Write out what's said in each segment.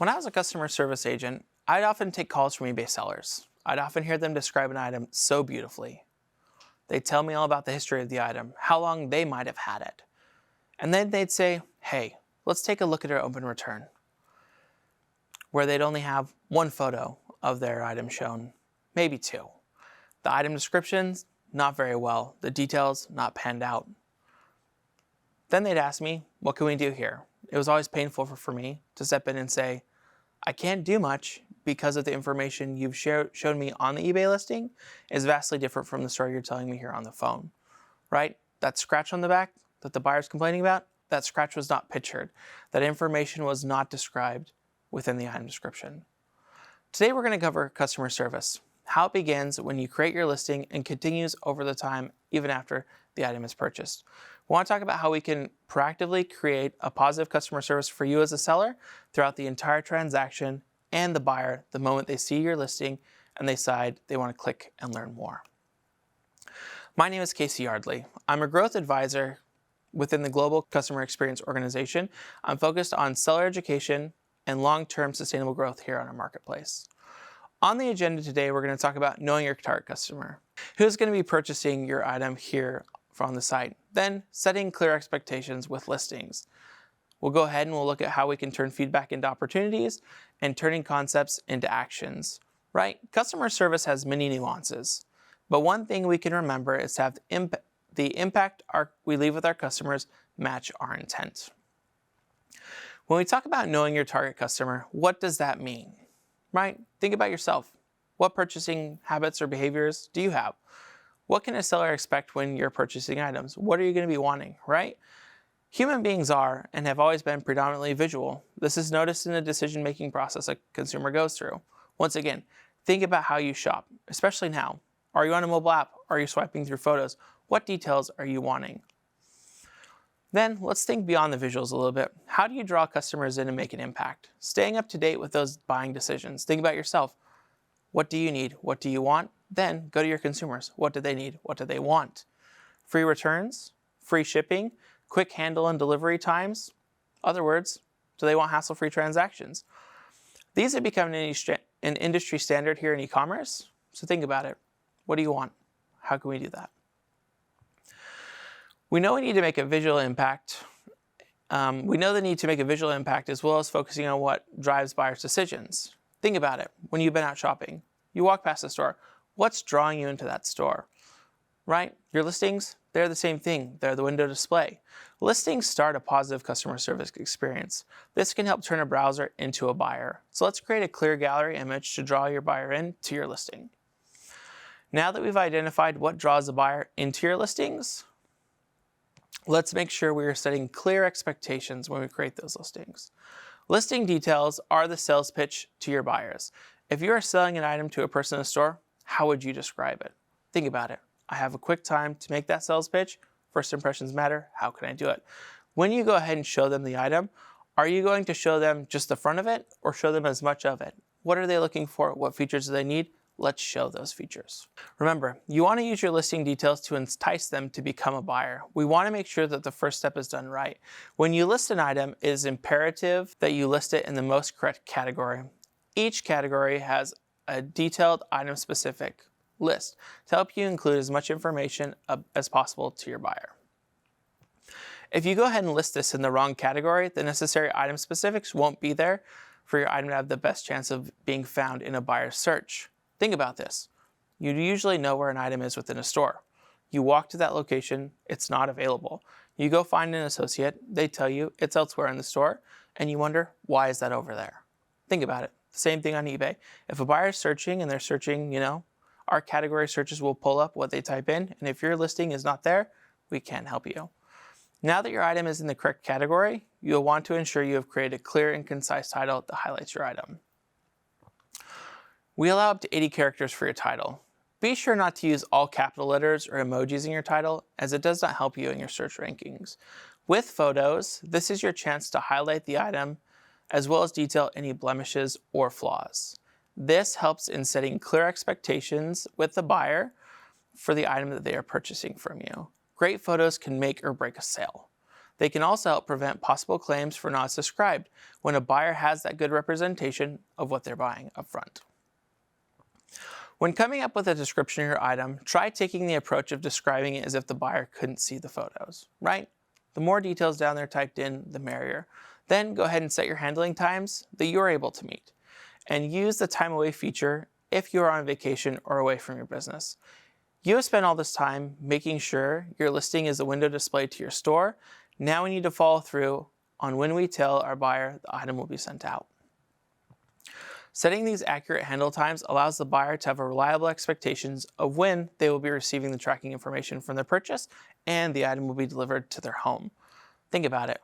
When I was a customer service agent, I'd often take calls from eBay sellers. I'd often hear them describe an item so beautifully. They'd tell me all about the history of the item, how long they might have had it. And then they'd say, hey, let's take a look at our open return, where they'd only have one photo of their item shown, maybe two. The item descriptions, not very well. The details, not panned out. Then they'd ask me, what can we do here? It was always painful for me to step in and say, I can't do much because of the information you've shown me on the eBay listing is vastly different from the story you're telling me here on the phone, right? That scratch on the back that the buyer's complaining about, that scratch was not pictured. That information was not described within the item description. Today we're going to cover customer service, how it begins when you create your listing and continues over the time even after the item is purchased. We want to talk about how we can proactively create a positive customer service for you as a seller throughout the entire transaction and the buyer the moment they see your listing and they decide they want to click and learn more. My name is Casey Yardley. I'm a growth advisor within the Global Customer Experience Organization. I'm focused on seller education and long-term sustainable growth here on our marketplace. On the agenda today, we're going to talk about knowing your target customer, who's going to be purchasing your item here from the site, then setting clear expectations with listings. We'll go ahead and we'll look at how we can turn feedback into opportunities and turning concepts into actions, right? Customer service has many nuances, but one thing we can remember is to have the impact we leave with our customers match our intent. When we talk about knowing your target customer, what does that mean, right? Think about yourself. What purchasing habits or behaviors do you have? What can a seller expect when you're purchasing items? What are you going to be wanting, right? Human beings are and have always been predominantly visual. This is noticed in the decision-making process a consumer goes through. Once again, think about how you shop, especially now. Are you on a mobile app? Are you swiping through photos? What details are you wanting? Then let's think beyond the visuals a little bit. How do you draw customers in and make an impact? Staying up to date with those buying decisions. Think about yourself. What do you need? What do you want? Then go to your consumers. What do they need? What do they want? Free returns, free shipping, quick handle and delivery times. Other words, do they want hassle-free transactions? These have become an industry standard here in e-commerce. So think about it. What do you want? How can we do that? We know we need to make a visual impact. We know the need to make a visual impact as well as focusing on what drives buyers' decisions. Think about it. When you've been out shopping, you walk past a store. What's drawing you into that store, right? Your listings, they're the same thing. They're the window display. Listings start a positive customer service experience. This can help turn a browser into a buyer. So let's create a clear gallery image to draw your buyer in to your listing. Now that we've identified what draws a buyer into your listings, let's make sure we are setting clear expectations when we create those listings. Listing details are the sales pitch to your buyers. If you are selling an item to a person in a store, how would you describe it? Think about it. I have a quick time to make that sales pitch. First impressions matter. How can I do it? When you go ahead and show them the item, are you going to show them just the front of it or show them as much of it? What are they looking for? What features do they need? Let's show those features. Remember, you want to use your listing details to entice them to become a buyer. We want to make sure that the first step is done right. When you list an item, it is imperative that you list it in the most correct category. Each category has a detailed item-specific list to help you include as much information as possible to your buyer. If you go ahead and list this in the wrong category, the necessary item specifics won't be there for your item to have the best chance of being found in a buyer's search. Think about this. You usually know where an item is within a store. You walk to that location, it's not available. You go find an associate, they tell you it's elsewhere in the store, and you wonder, why is that over there? Think about it. Same thing on eBay. If a buyer is searching and they're searching, our category searches will pull up what they type in, and if your listing is not there, we can't help you. Now that your item is in the correct category, you'll want to ensure you have created a clear and concise title that highlights your item. We allow up to 80 characters for your title. Be sure not to use all capital letters or emojis in your title, as it does not help you in your search rankings. With photos, this is your chance to highlight the item as well as detail any blemishes or flaws. This helps in setting clear expectations with the buyer for the item that they are purchasing from you. Great photos can make or break a sale. They can also help prevent possible claims for not as described when a buyer has that good representation of what they're buying up front. When coming up with a description of your item, try taking the approach of describing it as if the buyer couldn't see the photos, right? The more details down there typed in, the merrier. Then go ahead and set your handling times that you're able to meet. And use the time away feature if you're on vacation or away from your business. You have spent all this time making sure your listing is a window display to your store. Now we need to follow through on when we tell our buyer the item will be sent out. Setting these accurate handle times allows the buyer to have a reliable expectations of when they will be receiving the tracking information from their purchase and the item will be delivered to their home. Think about it.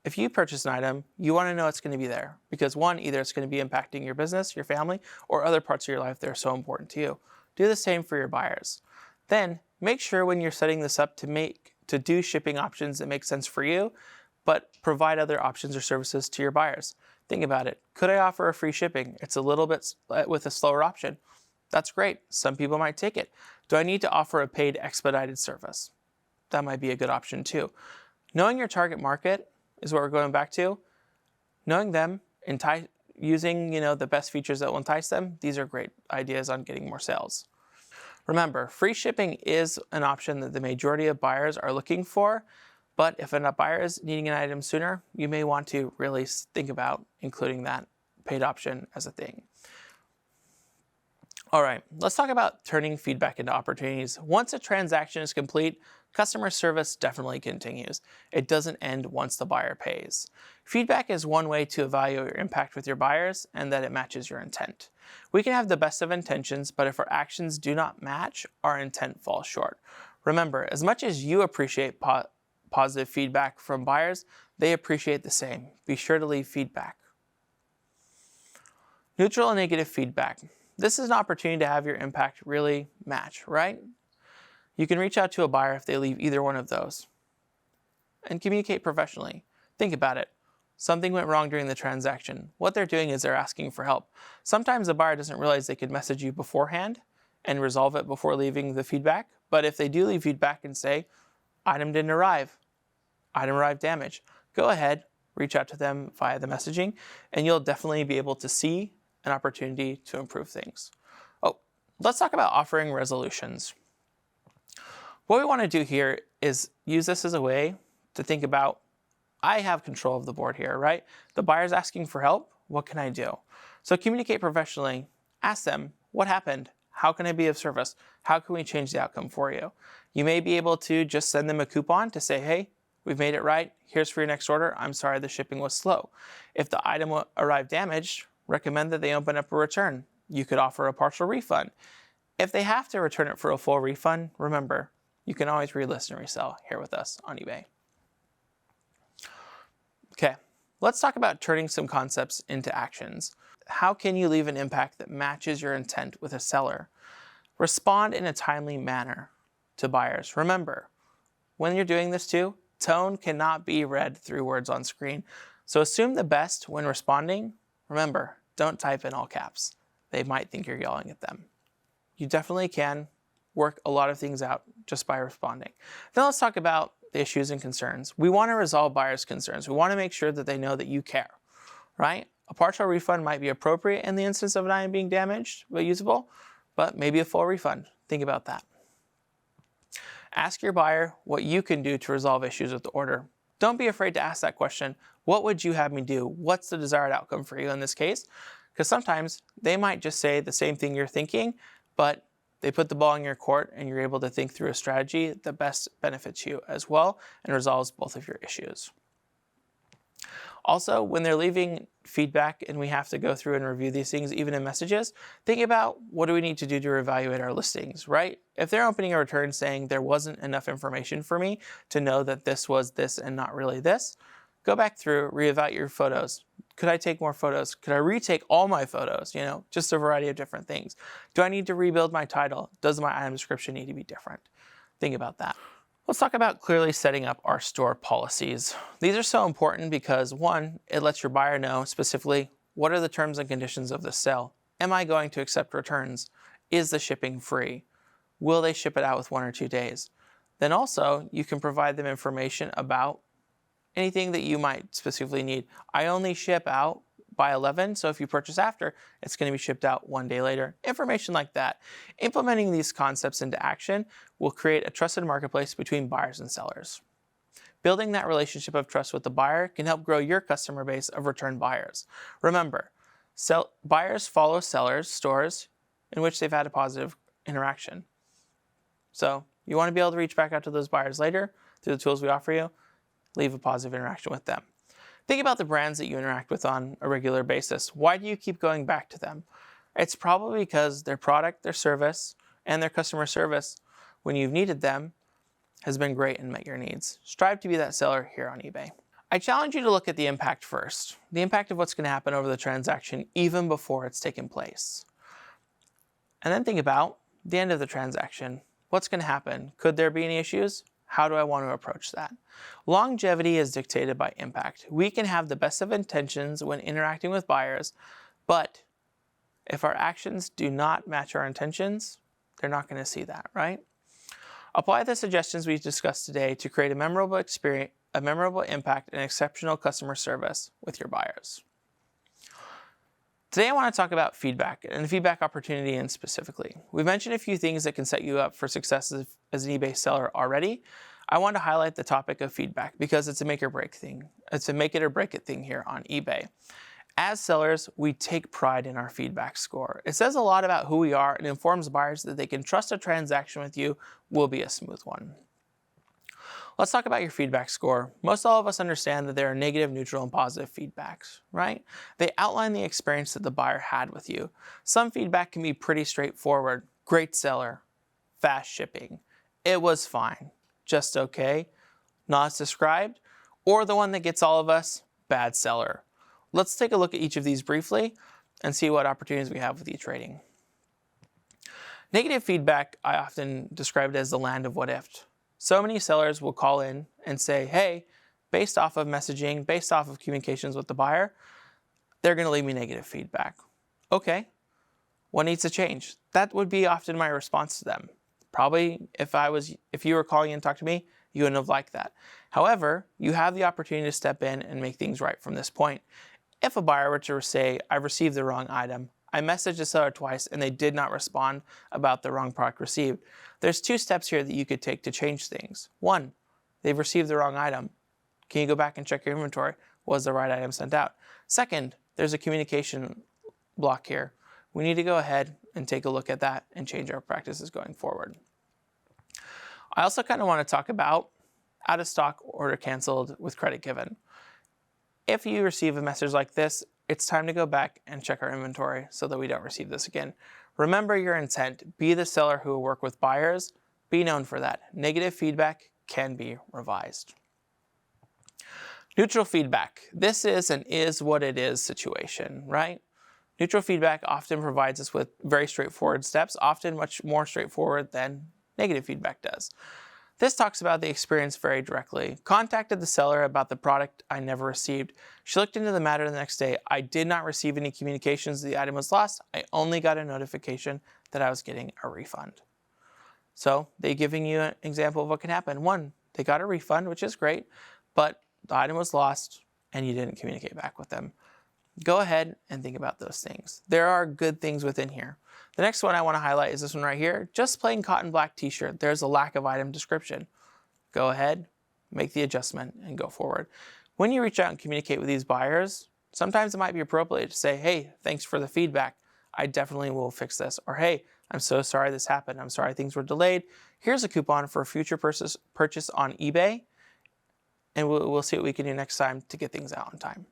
If you purchase an item, you want to know it's going to be there because one, either it's going to be impacting your business, your family, or other parts of your life that are so important to you. Do the same for your buyers. Then make sure when you're setting this up to do shipping options that make sense for you, but provide other options or services to your buyers. Think about it. Could I offer a free shipping? It's a little bit with a slower option. That's great. Some people might take it. Do I need to offer a paid expedited service? That might be a good option too. Knowing your target market is what we're going back to. Knowing them, using the best features that will entice them, these are great ideas on getting more sales. Remember, free shipping is an option that the majority of buyers are looking for, but if a buyer is needing an item sooner, you may want to really think about including that paid option as a thing. All right, let's talk about turning feedback into opportunities. Once a transaction is complete, customer service definitely continues. It doesn't end once the buyer pays. Feedback is one way to evaluate your impact with your buyers and that it matches your intent. We can have the best of intentions, but if our actions do not match, our intent falls short. Remember, as much as you appreciate positive feedback from buyers, they appreciate the same. Be sure to leave feedback. Neutral and negative feedback. This is an opportunity to have your impact really match, right? You can reach out to a buyer if they leave either one of those and communicate professionally. Think about it. Something went wrong during the transaction. What they're doing is they're asking for help. Sometimes the buyer doesn't realize they could message you beforehand and resolve it before leaving the feedback. But if they do leave feedback and say, item didn't arrive, item arrived damaged, go ahead, reach out to them via the messaging, and you'll definitely be able to see an opportunity to improve things. Oh, let's talk about offering resolutions. What we want to do here is use this as a way to think about, I have control of the board here, right? The buyer's asking for help. What can I do? So communicate professionally. Ask them, what happened? How can I be of service? How can we change the outcome for you? You may be able to just send them a coupon to say, hey, we've made it right. Here's for your next order. I'm sorry the shipping was slow. If the item arrived damaged, recommend that they open up a return. You could offer a partial refund. If they have to return it for a full refund, remember, you can always relist and resell here with us on eBay. Okay, let's talk about turning some concepts into actions. How can you leave an impact that matches your intent with a seller? Respond in a timely manner to buyers. Remember, when you're doing this too, tone cannot be read through words on screen. So assume the best when responding. Remember, don't type in all caps. They might think you're yelling at them. You definitely can work a lot of things out just by responding. Then let's talk about the issues and concerns. We want to resolve buyers' concerns. We want to make sure that they know that you care, right? A partial refund might be appropriate in the instance of an item being damaged but usable, but maybe a full refund. Think about that. Ask your buyer what you can do to resolve issues with the order. Don't be afraid to ask that question. What would you have me do? What's the desired outcome for you in this case? Because sometimes they might just say the same thing you're thinking, but they put the ball in your court and you're able to think through a strategy that best benefits you as well and resolves both of your issues. Also, when they're leaving feedback and we have to go through and review these things, even in messages, think about what do we need to do to reevaluate our listings, right? If they're opening a return saying there wasn't enough information for me to know that this was this and not really this, go back through, reevaluate your photos. Could I take more photos? Could I retake all my photos? Just a variety of different things. Do I need to rebuild my title? Does my item description need to be different? Think about that. Let's talk about clearly setting up our store policies. These are so important because one, it lets your buyer know specifically what are the terms and conditions of the sale. Am I going to accept returns? Is the shipping free? Will they ship it out with 1 or 2 days? Then also, you can provide them information about anything that you might specifically need. I only ship out by 11, so if you purchase after, it's going to be shipped out 1 day later. Information like that. Implementing these concepts into action will create a trusted marketplace between buyers and sellers. Building that relationship of trust with the buyer can help grow your customer base of return buyers. Remember, buyers follow sellers' stores in which they've had a positive interaction. So you want to be able to reach back out to those buyers later through the tools we offer you, leave a positive interaction with them. Think about the brands that you interact with on a regular basis. Why do you keep going back to them? It's probably because their product, their service, and their customer service, when you've needed them, has been great and met your needs. Strive to be that seller here on eBay. I challenge you to look at the impact first, the impact of what's going to happen over the transaction even before it's taken place. And then think about the end of the transaction. What's going to happen? Could there be any issues? How do I want to approach that? Longevity is dictated by impact. We can have the best of intentions when interacting with buyers, but if our actions do not match our intentions, they're not going to see that, right? Apply the suggestions we discussed today to create a memorable experience, a memorable impact, and exceptional customer service with your buyers. Today I want to talk about feedback and the feedback opportunity and specifically. We've mentioned a few things that can set you up for success as an eBay seller already. I want to highlight the topic of feedback because it's a make or break thing. It's a make it or break it thing here on eBay. As sellers, we take pride in our feedback score. It says a lot about who we are and informs buyers that they can trust a transaction with you will be a smooth one. Let's talk about your feedback score. Most all of us understand that there are negative, neutral, and positive feedbacks, right? They outline the experience that the buyer had with you. Some feedback can be pretty straightforward. Great seller, fast shipping, it was fine, just okay, not as described, or the one that gets all of us, bad seller. Let's take a look at each of these briefly and see what opportunities we have with each rating. Negative feedback, I often describe it as the land of what if. So many sellers will call in and say, hey, based off of messaging, based off of communications with the buyer, they're going to leave me negative feedback. Okay, what needs to change? That would be often my response to them. Probably if you were calling in and talking to me, you wouldn't have liked that. However, you have the opportunity to step in and make things right from this point. If a buyer were to say, I've received the wrong item, I messaged the seller twice and they did not respond about the wrong product received, there's 2 steps here that you could take to change things. 1, they've received the wrong item. Can you go back and check your inventory? Was the right item sent out? 2nd, there's a communication block here. We need to go ahead and take a look at that and change our practices going forward. I also kind of want to talk about out of stock, order canceled with credit given. If you receive a message like this, it's time to go back and check our inventory so that we don't receive this again. Remember your intent. Be the seller who will work with buyers. Be known for that. Negative feedback can be revised. Neutral feedback. This is an is what it is situation, right? Neutral feedback often provides us with very straightforward steps, often much more straightforward than negative feedback does. This talks about the experience very directly. Contacted the seller about the product I never received. She looked into the matter the next day. I did not receive any communications the item was lost. I only got a notification that I was getting a refund. So they're giving you an example of what can happen. 1, they got a refund, which is great, but the item was lost and you didn't communicate back with them. Go ahead and think about those things. There are good things within here. The next one I want to highlight is this one right here. Just plain cotton black t-shirt. There's a lack of item description. Go ahead, make the adjustment, and go forward. When you reach out and communicate with these buyers, sometimes it might be appropriate to say, hey, thanks for the feedback. I definitely will fix this. Or hey, I'm so sorry this happened. I'm sorry things were delayed. Here's a coupon for a future purchase on eBay. And we'll see what we can do next time to get things out on time.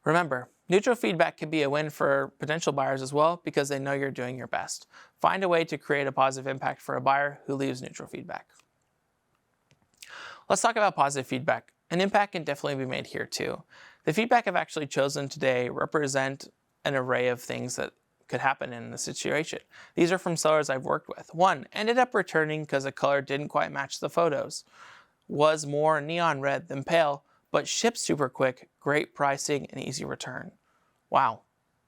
Remember, neutral feedback can be a win for potential buyers as well because they know you're doing your best. Find a way to create a positive impact for a buyer who leaves neutral feedback. Let's talk about positive feedback. An impact can definitely be made here too. The feedback I've actually chosen today represent an array of things that could happen in the situation. These are from sellers I've worked with. 1, ended up returning because the color didn't quite match the photos. Was more neon red than pale, but shipped super quick, great pricing, and easy return. Wow,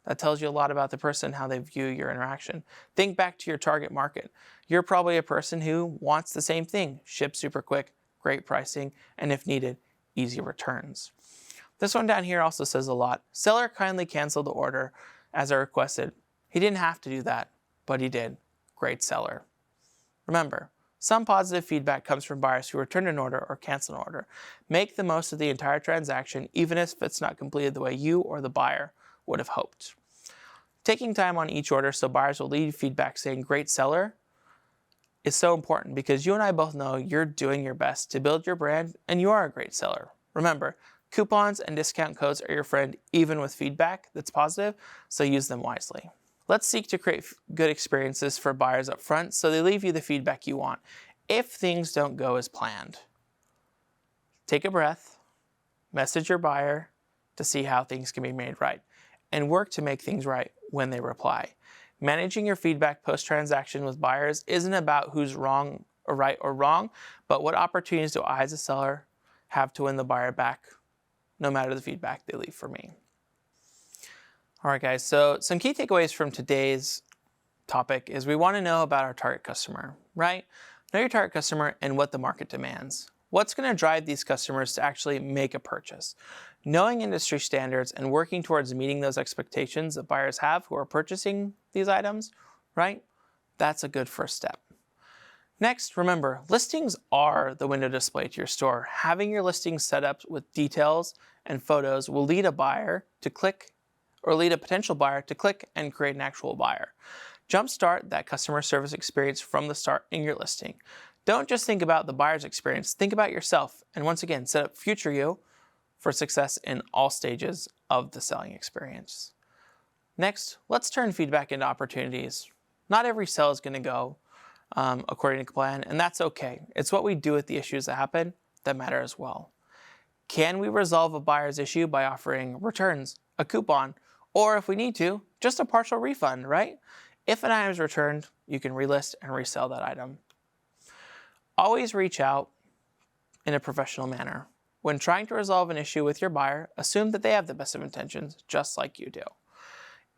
that tells you a lot about the person, how they view your interaction. Think back to your target market. You're probably a person who wants the same thing, ship super quick, great pricing, and if needed, easy returns. This one down here also says a lot. Seller kindly canceled the order as I requested. He didn't have to do that, but he did. Great seller. Remember, some positive feedback comes from buyers who return an order or cancel an order. Make the most of the entire transaction, even if it's not completed the way you or the buyer would have hoped. Taking time on each order so buyers will leave feedback saying great seller is so important because you and I both know you're doing your best to build your brand and you are a great seller. Remember, coupons and discount codes are your friend even with feedback that's positive, so use them wisely. Let's seek to create good experiences for buyers up front so they leave you the feedback you want. If things don't go as planned, take a breath, message your buyer to see how things can be made right, and work to make things right when they reply. Managing your feedback post-transaction with buyers isn't about who's wrong or right or wrong, but what opportunities do I as a seller have to win the buyer back, no matter the feedback they leave for me. All right, guys, so some key takeaways from today's topic is we want to know about our target customer, right? Know your target customer and what the market demands. What's going to drive these customers to actually make a purchase? Knowing industry standards and working towards meeting those expectations that buyers have who are purchasing these items, right? That's a good first step. Next, remember, listings are the window display to your store. Having your listings set up with details and photos will lead a potential buyer to click and create an actual buyer. Jumpstart that customer service experience from the start in your listing. Don't just think about the buyer's experience, think about yourself. And once again, set up future you for success in all stages of the selling experience. Next, let's turn feedback into opportunities. Not every sale is going to go according to plan, and that's okay. It's what we do with the issues that happen that matter as well. Can we resolve a buyer's issue by offering returns, a coupon, or if we need to, just a partial refund, right? If an item is returned, you can relist and resell that item. Always reach out in a professional manner. When trying to resolve an issue with your buyer, assume that they have the best of intentions, just like you do.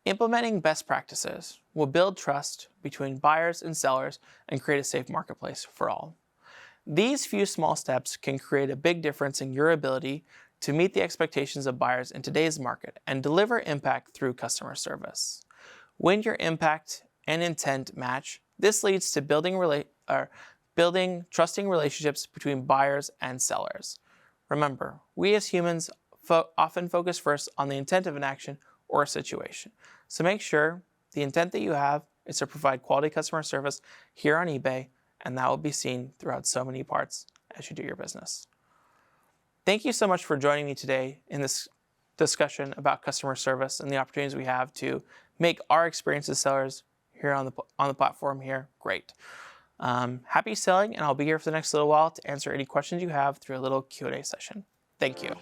Implementing best practices will build trust between buyers and sellers and create a safe marketplace for all. These few small steps can create a big difference in your ability to meet the expectations of buyers in today's market and deliver impact through customer service. When your impact and intent match, this leads to building trusting relationships between buyers and sellers. Remember, we as humans often focus first on the intent of an action or a situation. So make sure the intent that you have is to provide quality customer service here on eBay, and that will be seen throughout so many parts as you do your business. Thank you so much for joining me today in this discussion about customer service and the opportunities we have to make our experience as sellers here on the platform here great. Happy selling, and I'll be here for the next little while to answer any questions you have through a little Q&A session. Thank you.